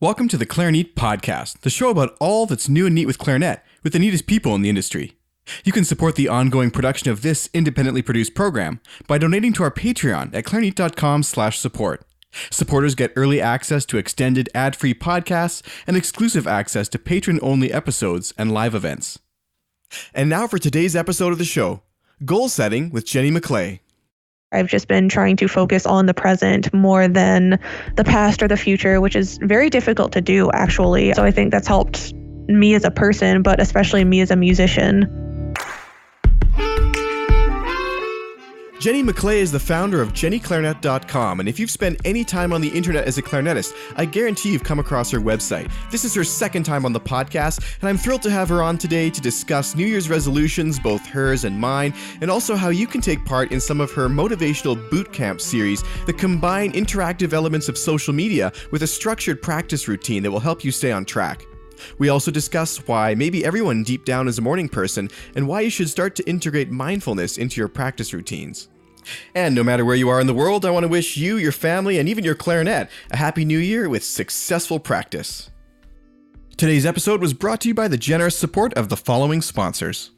Welcome to the Clarinet Podcast, the show about all that's new and neat with clarinet, with the neatest people in the industry. You can support the ongoing production of this independently produced program by donating to our Patreon at clarinet.com/support. Supporters get early access to extended ad-free podcasts and exclusive access to patron-only episodes and live events. And now for today's episode of the show, Goal Setting with Jenny Maclay. I've just been trying to focus on the present more than the past or the future, which is very difficult to do, actually. So I think that's helped me as a person, but especially me as a musician. Jenny Mcclay is the founder of jennyclarinet.com, and if you've spent any time on the internet as a clarinetist, I guarantee you've come across her website. This is her second time on the podcast, and I'm thrilled to have her on today to discuss New Year's resolutions, both hers and mine, and also how you can take part in some of her motivational bootcamp series that combine interactive elements of social media with a structured practice routine that will help you stay on track. We also discuss why maybe everyone deep down is a morning person and why you should start to integrate mindfulness into your practice routines. And no matter where you are in the world, I want to wish you, your family, and even your clarinet a happy new year with successful practice. Today's episode was brought to you by the generous support of the following sponsors.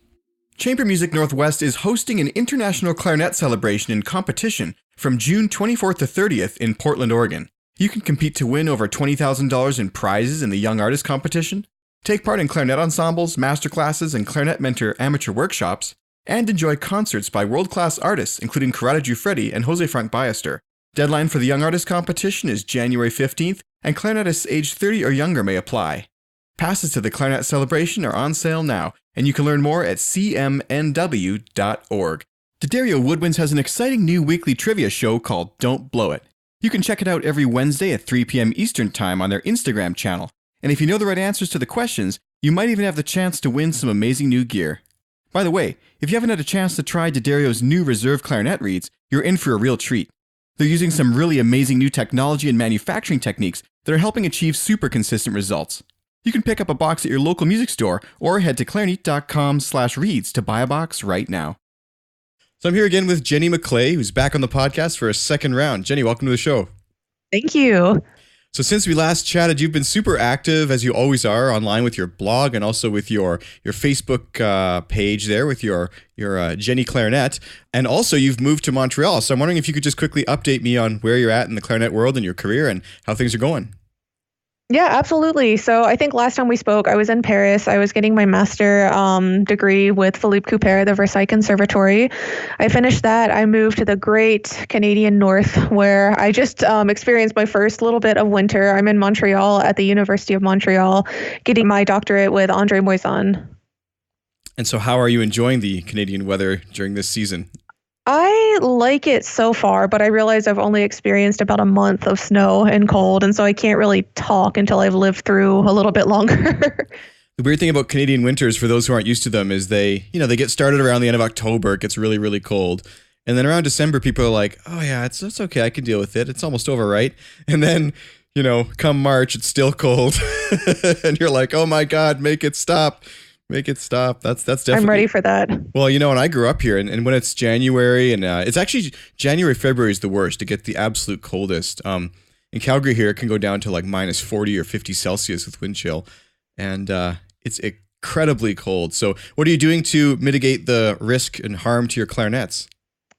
Chamber Music Northwest is hosting an international clarinet celebration and competition from June 24th to 30th in Portland, Oregon. You can compete to win over $20,000 in prizes in the Young Artist Competition, take part in clarinet ensembles, masterclasses, and clarinet mentor amateur workshops, and enjoy concerts by world-class artists including Corrado Giuffretti and Jose Frank Ballester. Deadline for the Young Artist Competition is January 15th, and clarinetists aged 30 or younger may apply. Passes to the Clarinet Celebration are on sale now, and you can learn more at cmnw.org. D'Addario Woodwinds has an exciting new weekly trivia show called Don't Blow It. You can check it out every Wednesday at 3 p.m. Eastern Time on their Instagram channel. And if you know the right answers to the questions, you might even have the chance to win some amazing new gear. By the way, if you haven't had a chance to try D'Addario's new reserve clarinet reeds, you're in for a real treat. They're using some really amazing new technology and manufacturing techniques that are helping achieve super consistent results. You can pick up a box at your local music store or head to clarinet.com/reeds to buy a box right now. So I'm here again with Jenny Mcclay, who's back on the podcast for a second round. Jenny, welcome to the show. Thank you. So since we last chatted, you've been super active, as you always are, online with your blog and also with your Facebook page there with your Jenny Clarinet. And also you've moved to Montreal. So I'm wondering if you could just quickly update me on where you're at in the clarinet world and your career and how things are going. Yeah, absolutely. So I think last time we spoke, I was in Paris. I was getting my master degree with Philippe Couper, the Versailles Conservatory. I finished that. I moved to the great Canadian North, where I just experienced my first little bit of winter. I'm in Montreal at the University of Montreal, getting my doctorate with André Moisan. And so how are you enjoying the Canadian weather during this season? I like it so far, but I realize I've only experienced about a month of snow and cold, and so I can't really talk until I've lived through a little bit longer. The weird thing about Canadian winters, for those who aren't used to them, is they get started around the end of October. It gets really, really cold. And then around December, people are like, oh yeah, it's okay. I can deal with it. It's almost over, right? And then, come March, it's still cold. And you're like, oh my God, make it stop. Make it stop. That's definitely... I'm ready for that. Well, and I grew up here, and when it's January, and it's actually January, February is the worst to get the absolute coldest. In Calgary here, it can go down to like minus 40 or 50 Celsius with wind chill, and it's incredibly cold. So what are you doing to mitigate the risk and harm to your clarinets?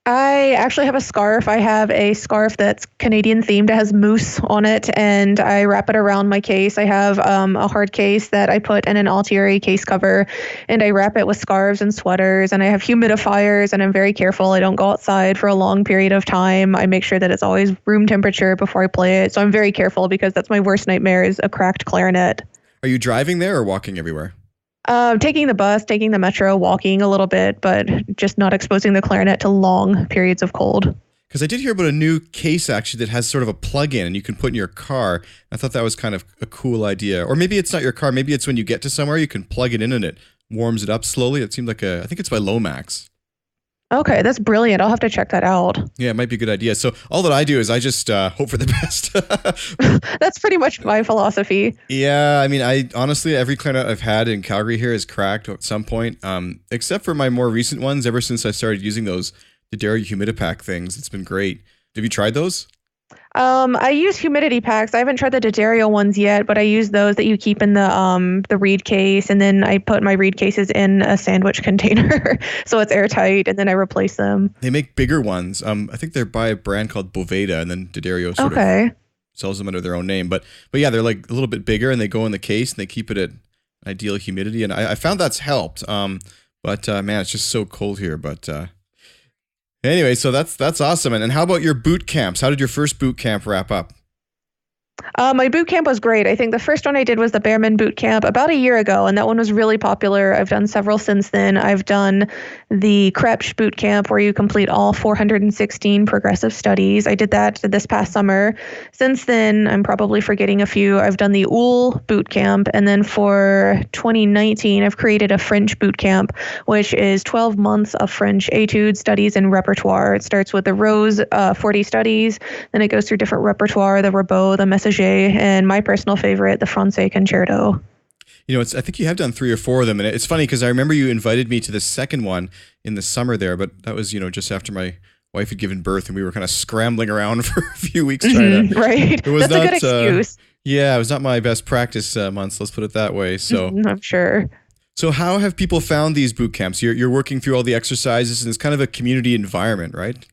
I actually have a scarf. I have a scarf that's Canadian themed. It has moose on it, and I wrap it around my case. I have a hard case that I put in an Altieri case cover, and I wrap it with scarves and sweaters, and I have humidifiers, and I'm very careful. I don't go outside for a long period of time. I make sure that it's always room temperature before I play it. So I'm very careful because that's my worst nightmare is a cracked clarinet. Are you driving there or walking everywhere? Taking the bus, taking the metro, walking a little bit, but just not exposing the clarinet to long periods of cold. Because I did hear about a new case actually that has sort of a plug-in and you can put in your car. I thought that was kind of a cool idea. Or maybe it's not your car. Maybe it's when you get to somewhere, you can plug it in and it warms it up slowly. It seemed like I think it's by Lomax. Okay, that's brilliant. I'll have to check that out. Yeah, it might be a good idea. So all that I do is I just hope for the best. That's pretty much my philosophy. Yeah, I mean, I honestly, every clarinet I've had in Calgary here is cracked at some point, except for my more recent ones. Ever since I started using those D'Addario Humidipack things, it's been great. Have you tried those? I use humidity packs. I haven't tried the D'Addario ones yet, but I use those that you keep in the reed case, and then I put my reed cases in a sandwich container so it's airtight, and then I replace them. They make bigger ones. I think they're by a brand called Boveda, and then D'Addario sort Okay. of sells them under their own name. But yeah, they're like a little bit bigger, and they go in the case, and they keep it at ideal humidity. And I found that's helped. But man, it's just so cold here. But anyway, so that's awesome. And how about your boot camps? How did your first boot camp wrap up? My boot camp was great. I think the first one I did was the Behrman boot camp about a year ago, and that one was really popular. I've done several since then. I've done the Krebs boot camp where you complete all 416 progressive studies. I did that this past summer. Since then, I'm probably forgetting a few. I've done the UL boot camp, and then for 2019, I've created a French boot camp, which is 12 months of French etudes, studies, and repertoire. It starts with the Rose 40 studies, then it goes through different repertoire, the Rimbaud, the Messager, and my personal favorite, the Francais Concerto. You know, I think you have done 3 or 4 of them, and it's funny because I remember you invited me to the second one in the summer there, but that was, just after my wife had given birth, and we were kind of scrambling around for a few weeks trying to. Right. It was That's a good excuse. Yeah, it was not my best practice months. Let's put it that way. So I'm sure. So how have people found these boot camps? You're working through all the exercises, and it's kind of a community environment, right?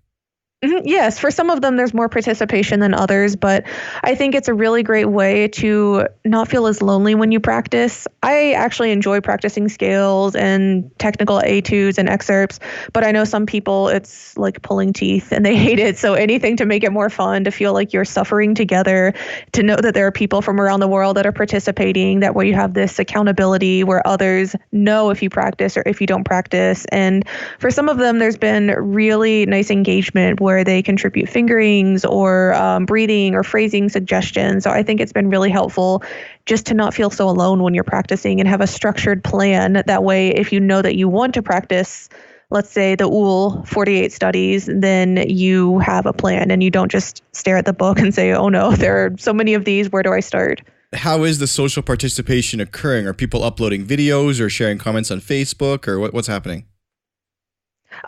Yes, for some of them, there's more participation than others, but I think it's a really great way to not feel as lonely when you practice. I actually enjoy practicing scales and technical etudes and excerpts, but I know some people, it's like pulling teeth and they hate it. So anything to make it more fun, to feel like you're suffering together, to know that there are people from around the world that are participating, that way you have this accountability where others know if you practice or if you don't practice. And for some of them, there's been really nice engagement where they contribute fingerings or breathing or phrasing suggestions. So I think it's been really helpful just to not feel so alone when you're practicing and have a structured plan. That way, if you know that you want to practice, let's say the UL 48 studies, then you have a plan and you don't just stare at the book and say, oh no, there are so many of these, where do I start? How is the social participation occurring? Are people uploading videos or sharing comments on Facebook, or what's happening?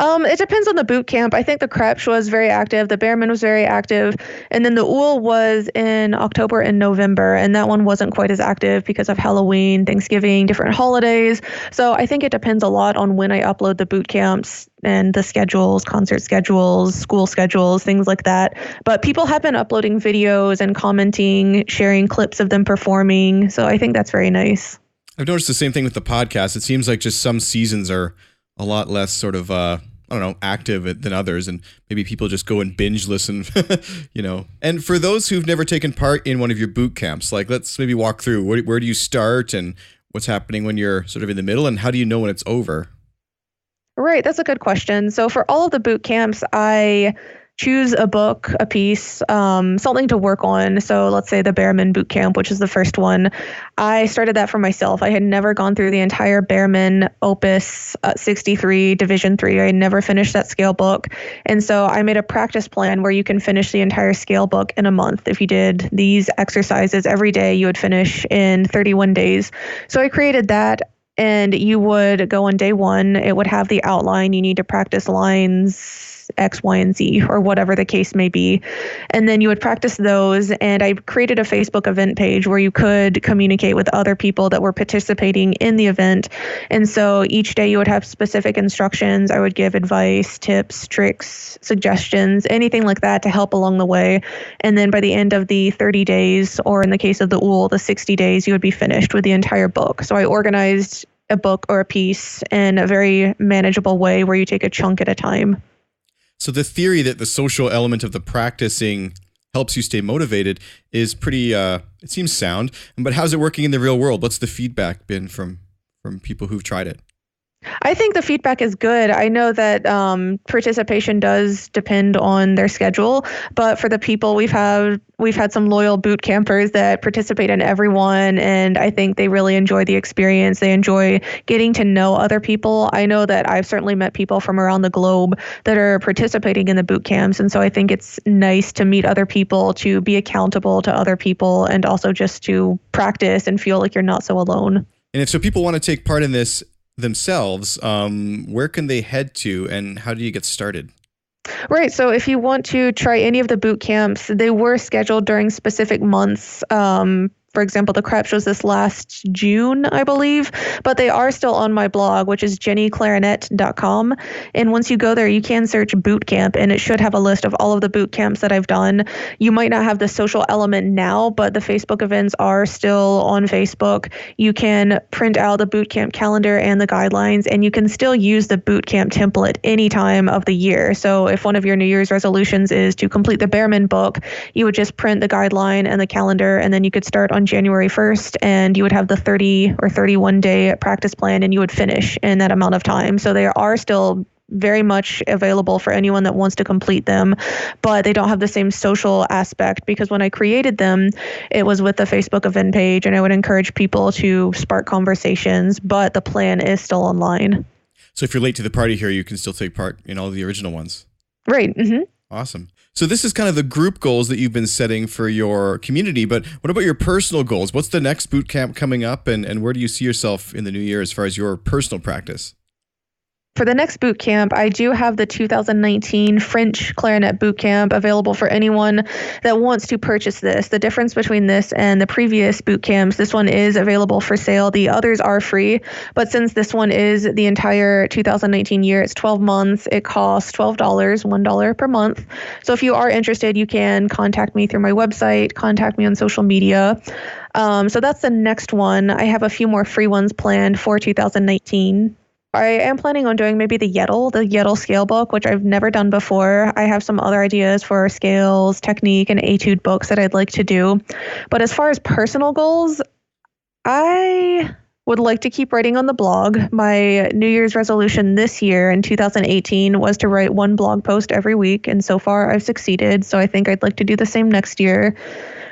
It depends on the boot camp. I think the Krebs was very active. The Behrman was very active. And then the UL was in October and November. And that one wasn't quite as active because of Halloween, Thanksgiving, different holidays. So I think it depends a lot on when I upload the boot camps and the schedules, concert schedules, school schedules, things like that. But people have been uploading videos and commenting, sharing clips of them performing. So I think that's very nice. I've noticed the same thing with the podcast. It seems like just some seasons are a lot less sort of, active than others. And maybe people just go and binge listen, And for those who've never taken part in one of your boot camps, like let's maybe walk through where do you start and what's happening when you're sort of in the middle, and how do you know when it's over? Right. That's a good question. So for all of the boot camps, I choose a book, a piece, something to work on. So let's say the Behrman boot camp, which is the first one. I started that for myself. I had never gone through the entire Behrman Opus 63 Division 3. I had never finished that scale book. And so I made a practice plan where you can finish the entire scale book in a month. If you did these exercises every day, you would finish in 31 days. So I created that. And you would go on day 1, it would have the outline. You need to practice lines X, Y, and Z, or whatever the case may be. And then you would practice those. And I created a Facebook event page where you could communicate with other people that were participating in the event. And so each day you would have specific instructions. I would give advice, tips, tricks, suggestions, anything like that to help along the way. And then by the end of the 30 days, or in the case of the UL, the 60 days, you would be finished with the entire book. So I organized a book or a piece in a very manageable way where you take a chunk at a time. So the theory that the social element of the practicing helps you stay motivated is pretty, it seems sound. But how's it working in the real world? What's the feedback been from people who've tried it? I think the feedback is good. I know that participation does depend on their schedule, but for the people we've had some loyal boot campers that participate in every one, and I think they really enjoy the experience. They enjoy getting to know other people. I know that I've certainly met people from around the globe that are participating in the boot camps, and so I think it's nice to meet other people, to be accountable to other people, and also just to practice and feel like you're not so alone. And if so people want to take part in this themselves, where can they head to and how do you get started? Right. So if you want to try any of the boot camps, they were scheduled during specific months. For example, the Krebs was this last June, I believe, but they are still on my blog, which is jennyclarinet.com. And once you go there, you can search boot camp, and it should have a list of all of the boot camps that I've done. You might not have the social element now, but the Facebook events are still on Facebook. You can print out the boot camp calendar and the guidelines, and you can still use the boot camp template any time of the year. So if one of your New Year's resolutions is to complete the Behrman book, you would just print the guideline and the calendar, and then you could start on January 1st, and you would have the 30 or 31 day practice plan, and you would finish in that amount of time. So they are still very much available for anyone that wants to complete them, but they don't have the same social aspect, because when I created them, it was with the Facebook event page, and I would encourage people to spark conversations, but the plan is still online. So if you're late to the party here, you can still take part in all the original ones. Right. Mm-hmm. Awesome. So this is kind of the group goals that you've been setting for your community, but what about your personal goals? What's the next boot camp coming up, and where do you see yourself in the new year as far as your personal practice? For the next boot camp, I do have the 2019 French Clarinet Boot Camp available for anyone that wants to purchase this. The difference between this and the previous boot camps, this one is available for sale. The others are free, but since this one is the entire 2019 year, it's 12 months. It costs $12, $1 per month. So if you are interested, you can contact me through my website, contact me on social media. So that's the next one. I have a few more free ones planned for 2019. I am planning on doing maybe the Yettle scale book, which I've never done before. I have some other ideas for scales, technique, and etude books that I'd like to do. But as far as personal goals, I would like to keep writing on the blog. My New Year's resolution this year in 2018 was to write one blog post every week, and so far I've succeeded. So I think I'd like to do the same next year.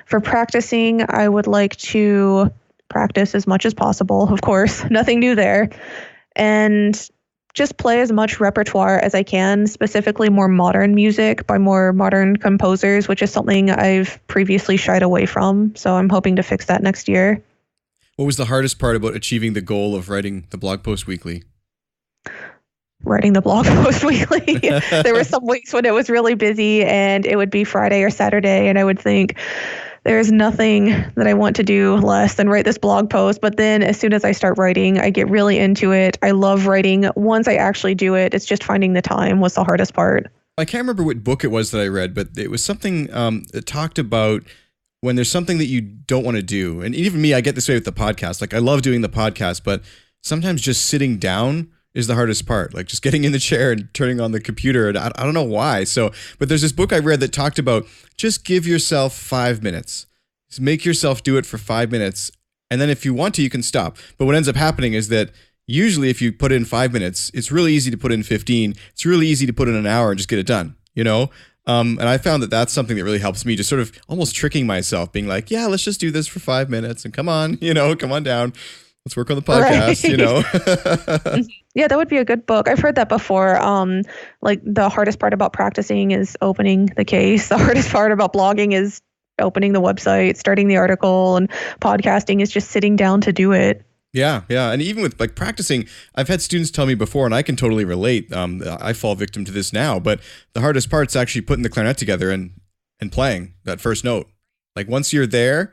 For practicing, I would like to practice as much as possible, of course. Nothing new there. And just play as much repertoire as I can, specifically more modern music by more modern composers, which is something I've previously shied away from. So I'm hoping to fix that next year. What was the hardest part about achieving the goal of writing the blog post weekly? Writing the blog post weekly. There were some weeks when it was really busy and it would be Friday or Saturday, and I would think, there's nothing that I want to do less than write this blog post. But then as soon as I start writing, I get really into it. I love writing. Once I actually do it, it's just finding the time was the hardest part. I can't remember what book it was that I read, but it was something that talked about when there's something that you don't want to do. And even me, I get this way with the podcast. Like, I love doing the podcast, but sometimes just sitting down is the hardest part. Like, just getting in the chair and turning on the computer. And I don't know why. So, but there's this book I read that talked about just give yourself 5 minutes. Just make yourself do it for 5 minutes. And then if you want to, you can stop. But what ends up happening is that usually if you put in 5 minutes, it's really easy to put in 15. It's really easy to put in an hour and just get it done, you know? And I found that that's something that really helps me, just sort of almost tricking myself, being like, yeah, let's just do this for 5 minutes and come on, come on down. Let's work on the podcast, right. Yeah, that would be a good book. I've heard that before. Like, the hardest part about practicing is opening the case. The hardest part about blogging is opening the website, starting the article, and podcasting is just sitting down to do it. Yeah. And even with like practicing, I've had students tell me before, and I can totally relate. I fall victim to this now, but the hardest part's actually putting the clarinet together and playing that first note. Like, once you're there,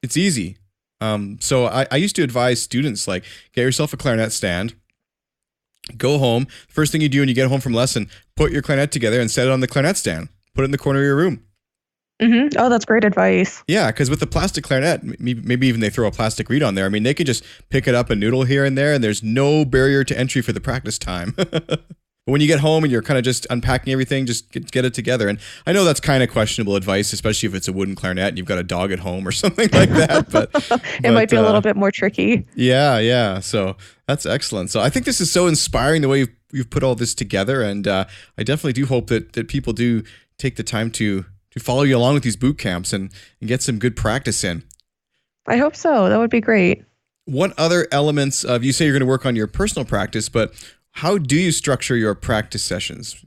it's easy. So I used to advise students, like, get yourself a clarinet stand, go home. First thing you do when you get home from lesson, put your clarinet together and set it on the clarinet stand. Put it in the corner of your room. Mm-hmm. Oh, that's great advice. Yeah, because with the plastic clarinet, maybe even they throw a plastic reed on there. I mean, they could just pick it up and noodle here and there, and there's no barrier to entry for the practice time. But when you get home and you're kind of just unpacking everything, just get it together. And I know that's kind of questionable advice, especially if it's a wooden clarinet and you've got a dog at home or something like that. But it might be a little bit more tricky. Yeah. So that's excellent. So I think this is so inspiring the way you've put all this together. And I definitely do hope that people do take the time to follow you along with these boot camps and get some good practice in. I hope so. That would be great. What other elements of, you say you're going to work on your personal practice, but how do you structure your practice sessions?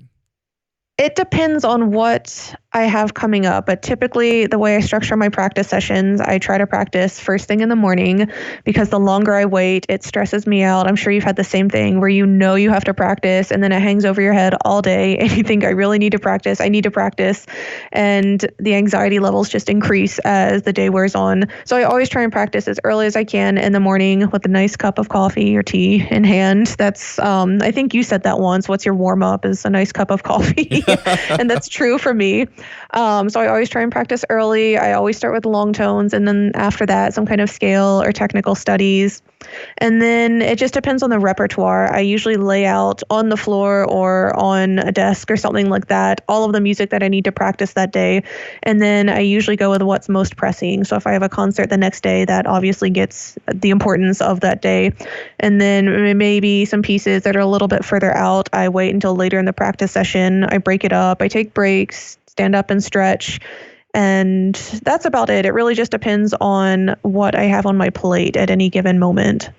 It depends on what I have coming up, but typically the way I structure my practice sessions, I try to practice first thing in the morning because the longer I wait, it stresses me out. I'm sure you've had the same thing where you know you have to practice and then it hangs over your head all day and you think I really need to practice. I need to practice. And the anxiety levels just increase as the day wears on. So I always try and practice as early as I can in the morning with a nice cup of coffee or tea in hand. That's, I think you said that once. What's your warm up is a nice cup of coffee. And that's true for me. So I always try and practice early. I always start with long tones. And then after that, some kind of scale or technical studies. And then it just depends on the repertoire. I usually lay out on the floor or on a desk or something like that, all of the music that I need to practice that day. And then I usually go with what's most pressing. So if I have a concert the next day, that obviously gets the importance of that day. And then maybe some pieces that are a little bit further out, I wait until later in the practice session. I break it up. I take breaks, stand up and stretch. And that's about it. It really just depends on what I have on my plate at any given moment.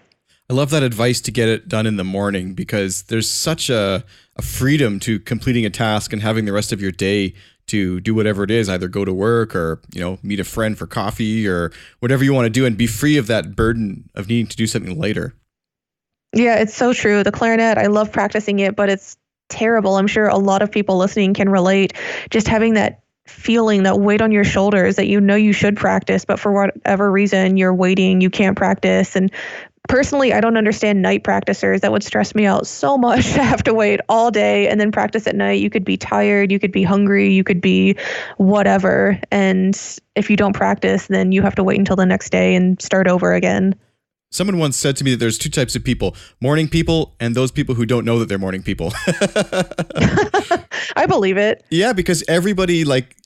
I love that advice to get it done in the morning because there's such a freedom to completing a task and having the rest of your day to do whatever it is, either go to work or, meet a friend for coffee or whatever you want to do and be free of that burden of needing to do something later. Yeah, it's so true. The clarinet, I love practicing it, but it's terrible. I'm sure a lot of people listening can relate. Just having that feeling, that weight on your shoulders that you know you should practice, but for whatever reason you're waiting, you can't practice. And personally, I don't understand night practicers. That would stress me out so much to have to wait all day and then practice at night. You could be tired, you could be hungry, you could be whatever. And if you don't practice, then you have to wait until the next day and start over again. Someone once said to me that there's two types of people, morning people and those people who don't know that they're morning people. I believe it. Yeah, because everybody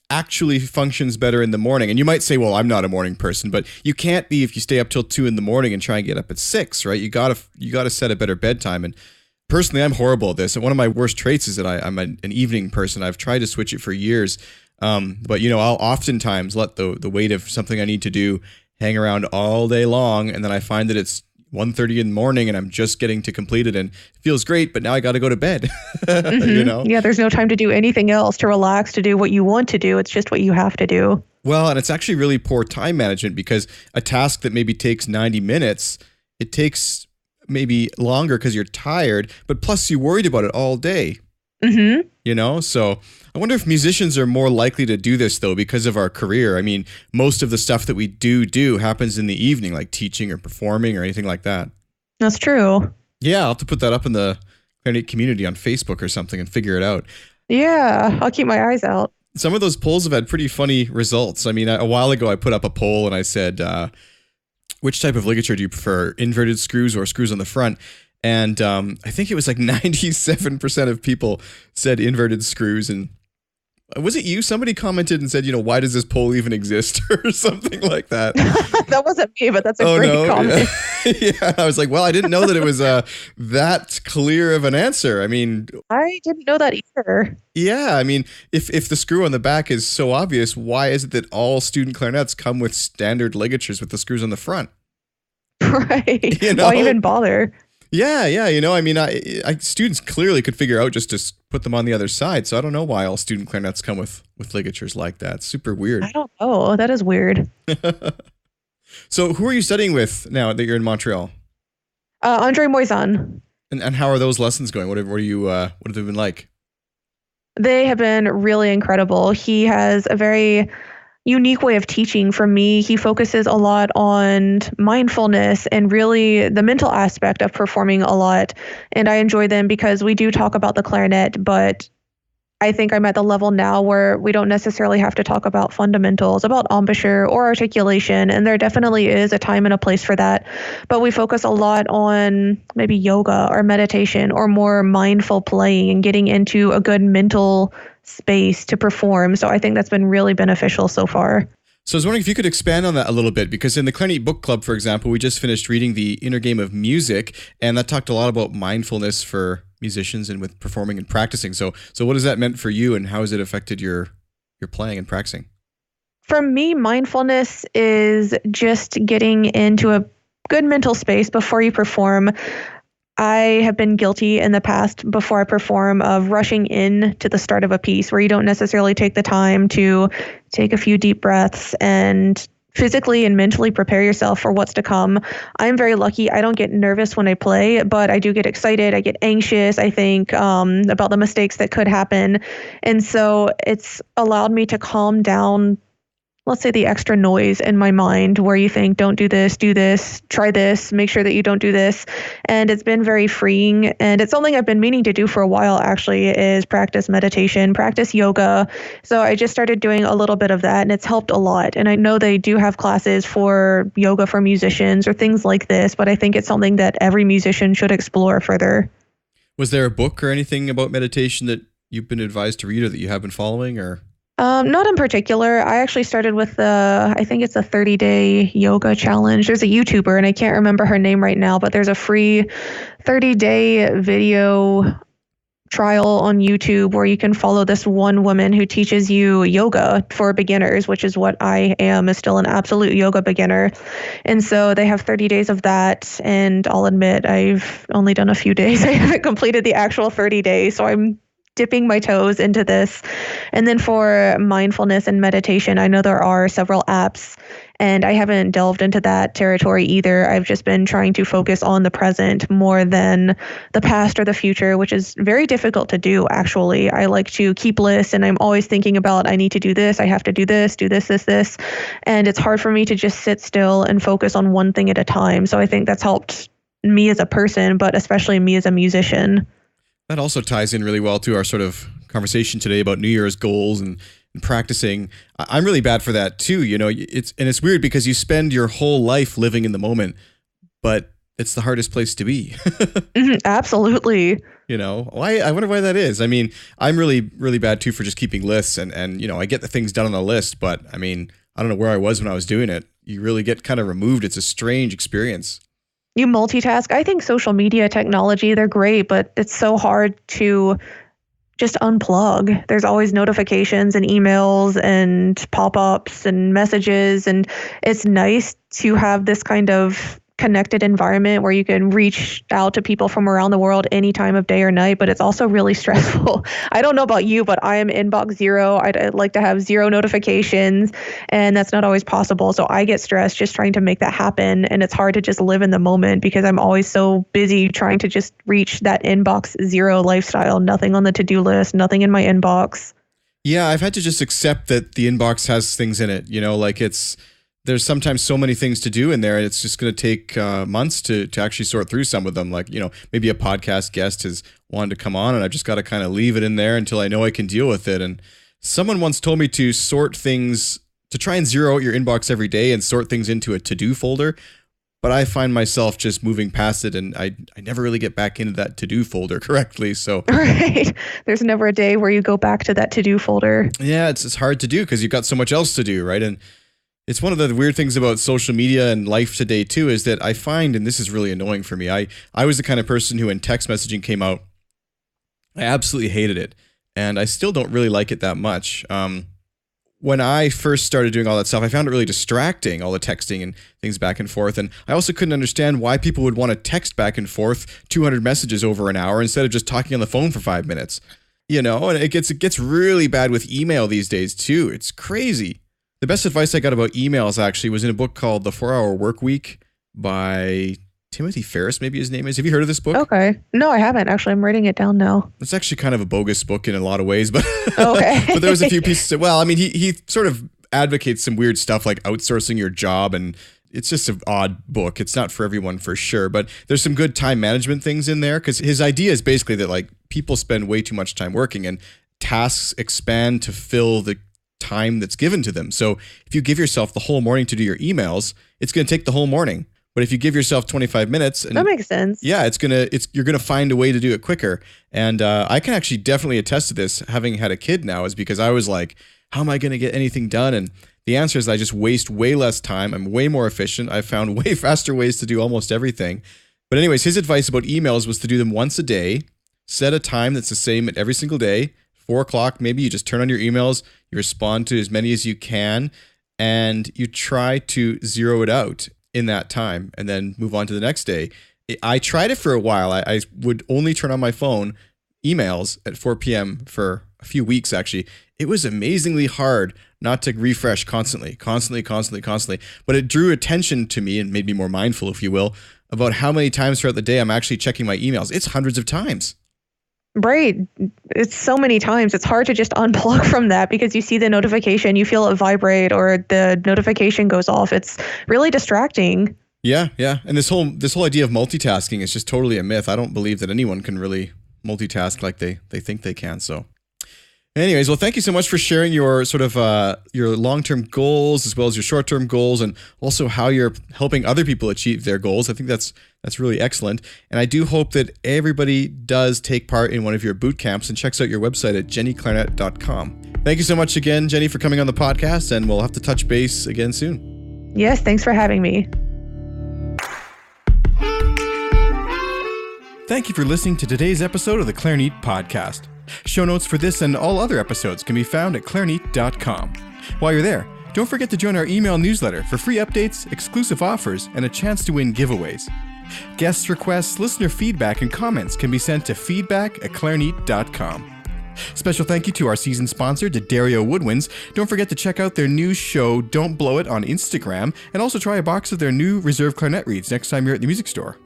actually functions better in the morning. And you might say, well, I'm not a morning person, but you can't be if you stay up till 2 a.m. and try and get up at 6, right? You gotta set a better bedtime. And personally, I'm horrible at this. And one of my worst traits is that I'm an evening person. I've tried to switch it for years. But I'll oftentimes let the weight of something I need to do hang around all day long, and then I find that it's 1:30 in the morning and I'm just getting to complete it and it feels great, but now I got to go to bed. Mm-hmm. Yeah, there's no time to do anything else, to relax, to do what you want to do. It's just what you have to do. Well, and it's actually really poor time management because a task that maybe takes 90 minutes, it takes maybe longer because you're tired, but plus you worried about it all day. Mm-hmm. So I wonder if musicians are more likely to do this, though, because of our career. I mean, most of the stuff that we do happens in the evening, like teaching or performing or anything like that. That's true. Yeah, I'll have to put that up in the clarinet community on Facebook or something and figure it out. Yeah, I'll keep my eyes out. Some of those polls have had pretty funny results. I mean, a while ago, I put up a poll and I said, which type of ligature do you prefer, inverted screws or screws on the front? And I think it was 97% of people said inverted screws. And was it you? Somebody commented and said, why does this poll even exist or something like that? That wasn't me, but that's a great comment. Yeah, I was like, well, I didn't know that it was that clear of an answer. I mean, I didn't know that either. Yeah, I mean, if the screw on the back is so obvious, why is it that all student clarinets come with standard ligatures with the screws on the front? Right. Why even bother? Yeah. I mean, students clearly could figure out just to put them on the other side. So I don't know why all student clarinets come with ligatures like that. It's super weird. I don't know. That is weird. So who are you studying with now that you're in Montreal? Andre Moisan. And how are those lessons going? What have they been like? They have been really incredible. He has a very unique way of teaching. For me, he focuses a lot on mindfulness and really the mental aspect of performing a lot. And I enjoy them because we do talk about the clarinet, but I think I'm at the level now where we don't necessarily have to talk about fundamentals, about embouchure or articulation. And there definitely is a time and a place for that. But we focus a lot on maybe yoga or meditation or more mindful playing and getting into a good mental space to perform. So I think that's been really beneficial so far. So I was wondering if you could expand on that a little bit, because in the Clarinet Book Club, for example, we just finished reading The Inner Game of Music, and that talked a lot about mindfulness for musicians and with performing and practicing. So what has that meant for you, and how has it affected your playing and practicing? For me, mindfulness is just getting into a good mental space before you perform. I have been guilty in the past before I perform of rushing in to the start of a piece where you don't necessarily take the time to take a few deep breaths and physically and mentally prepare yourself for what's to come. I'm very lucky. I don't get nervous when I play, but I do get excited. I get anxious, I think, about the mistakes that could happen. And so it's allowed me to calm down, let's say, the extra noise in my mind where you think, don't do this, try this, make sure that you don't do this. And it's been very freeing. And it's something I've been meaning to do for a while, actually, is practice meditation, practice yoga. So I just started doing a little bit of that, and it's helped a lot. And I know they do have classes for yoga for musicians or things like this, but I think it's something that every musician should explore further. Was there a book or anything about meditation that you've been advised to read or that you have been following, or? Not in particular. I actually started with I think it's a 30-day yoga challenge. There's a YouTuber, and I can't remember her name right now, but there's a free 30-day video trial on YouTube where you can follow this one woman who teaches you yoga for beginners, which is what I am, is still an absolute yoga beginner. And so they have 30 days of that. And I'll admit, I've only done a few days. I haven't completed the actual 30 days. So I'm dipping my toes into this. And then for mindfulness and meditation, I know there are several apps, and I haven't delved into that territory either. I've just been trying to focus on the present more than the past or the future, which is very difficult to do, actually. I like to keep lists, and I'm always thinking about, I need to do this, I have to do this, this. And it's hard for me to just sit still and focus on one thing at a time. So I think that's helped me as a person, but especially me as a musician. That also ties in really well to our sort of conversation today about New Year's goals and practicing. I'm really bad for that too. You know, it's weird because you spend your whole life living in the moment, but it's the hardest place to be. Absolutely. You know, I wonder why that is. I mean, I'm really, really bad too for just keeping lists and, you know, I get the things done on the list, but I mean, I don't know where I was when I was doing it. You really get kind of removed. It's a strange experience. You multitask. I think social media technology, they're great, but it's so hard to just unplug. There's always notifications and emails and pop-ups and messages. And it's nice to have this kind of connected environment where you can reach out to people from around the world any time of day or night, but it's also really stressful. I don't know about you, but I am inbox zero. I'd like to have zero notifications, and that's not always possible. So I get stressed just trying to make that happen. And it's hard to just live in the moment because I'm always so busy trying to just reach that inbox zero lifestyle. Nothing on the to-do list, nothing in my inbox. Yeah, I've had to just accept that the inbox has things in it, you know, like there's sometimes so many things to do in there, and it's just going to take months to actually sort through some of them. Like, you know, maybe a podcast guest has wanted to come on, and I've just got to kind of leave it in there until I know I can deal with it. And someone once told me to sort things, to try and zero out your inbox every day and sort things into a to-do folder. But I find myself just moving past it, and I never really get back into that to-do folder correctly. So right, there's never a day where you go back to that to-do folder. Yeah, it's hard to do because you've got so much else to do, right? And it's one of the weird things about social media and life today too, is that I find, and this is really annoying for me, I was the kind of person who, when text messaging came out, I absolutely hated it. And I still don't really like it that much. When I first started doing all that stuff, I found it really distracting, all the texting and things back and forth. And I also couldn't understand why people would want to text back and forth 200 messages over an hour instead of just talking on the phone for 5 minutes. You know, and it gets really bad with email these days too. It's crazy. The best advice I got about emails actually was in a book called The 4-Hour Workweek by Timothy Ferriss, maybe his name is. Have you heard of this book? Okay. No, I haven't. Actually, I'm writing it down now. It's actually kind of a bogus book in a lot of ways, but okay. But there was a few pieces. Well, I mean, he sort of advocates some weird stuff like outsourcing your job, and it's just an odd book. It's not for everyone for sure, but there's some good time management things in there, because his idea is basically that like people spend way too much time working, and tasks expand to fill the time that's given to them. So if you give yourself the whole morning to do your emails, it's going to take the whole morning. But if you give yourself 25 minutes, and that makes sense. Yeah, you're going to find a way to do it quicker. And I can actually definitely attest to this, having had a kid now, is because I was like, how am I going to get anything done? And the answer is I just waste way less time. I'm way more efficient. I've found way faster ways to do almost everything. But anyways, his advice about emails was to do them once a day, set a time that's the same at every single day. 4 o'clock, maybe you just turn on your emails, you respond to as many as you can, and you try to zero it out in that time and then move on to the next day. I tried it for a while. I would only turn on my phone emails at 4 p.m. for a few weeks, actually. It was amazingly hard not to refresh constantly. But it drew attention to me and made me more mindful, if you will, about how many times throughout the day I'm actually checking my emails. It's hundreds of times. Right. It's so many times. It's hard to just unplug from that because you see the notification, you feel it vibrate, or the notification goes off. It's really distracting. Yeah. And this whole idea of multitasking is just totally a myth. I don't believe that anyone can really multitask like they think they can. So anyways, well, thank you so much for sharing your sort of your long-term goals as well as your short-term goals, and also how you're helping other people achieve their goals. I think that's really excellent. And I do hope that everybody does take part in one of your boot camps and checks out your website at jennyclarnett.com. Thank you so much again, Jenny, for coming on the podcast, and we'll have to touch base again soon. Yes, thanks for having me. Thank you for listening to today's episode of the Clarinet Podcast. Show notes for this and all other episodes can be found at clarinet.com. While you're there, don't forget to join our email newsletter for free updates, exclusive offers, and a chance to win giveaways. Guest requests, listener feedback, and comments can be sent to feedback@clarinet.com. Special thank you to our season sponsor, Dario Woodwinds. Don't forget to check out their new show, Don't Blow It, on Instagram, and also try a box of their new Reserve Clarinet reeds next time you're at the music store.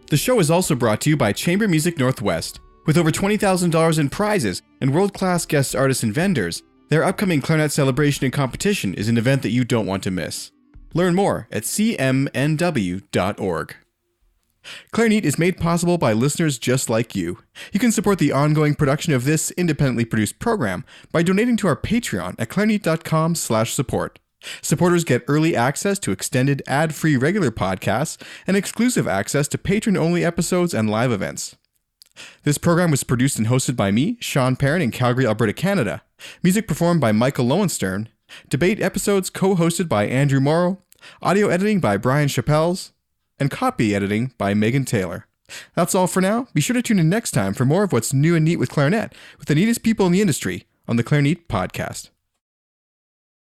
The show is also brought to you by Chamber Music Northwest. With over $20,000 in prizes and world-class guest artists and vendors, their upcoming clarinet celebration and competition is an event that you don't want to miss. Learn more at cmnw.org. Clarinet is made possible by listeners just like you. You can support the ongoing production of this independently produced program by donating to our Patreon at clarinet.com/support. Supporters get early access to extended ad-free regular podcasts and exclusive access to patron-only episodes and live events. This program was produced and hosted by me, Sean Perrin, in Calgary, Alberta, Canada. Music performed by Michael Lowenstern. Debate episodes co-hosted by Andrew Morrow. Audio editing by Brian Chappells. And copy editing by Megan Taylor. That's all for now. Be sure to tune in next time for more of what's new and neat with clarinet with the neatest people in the industry on the Clarinet Podcast.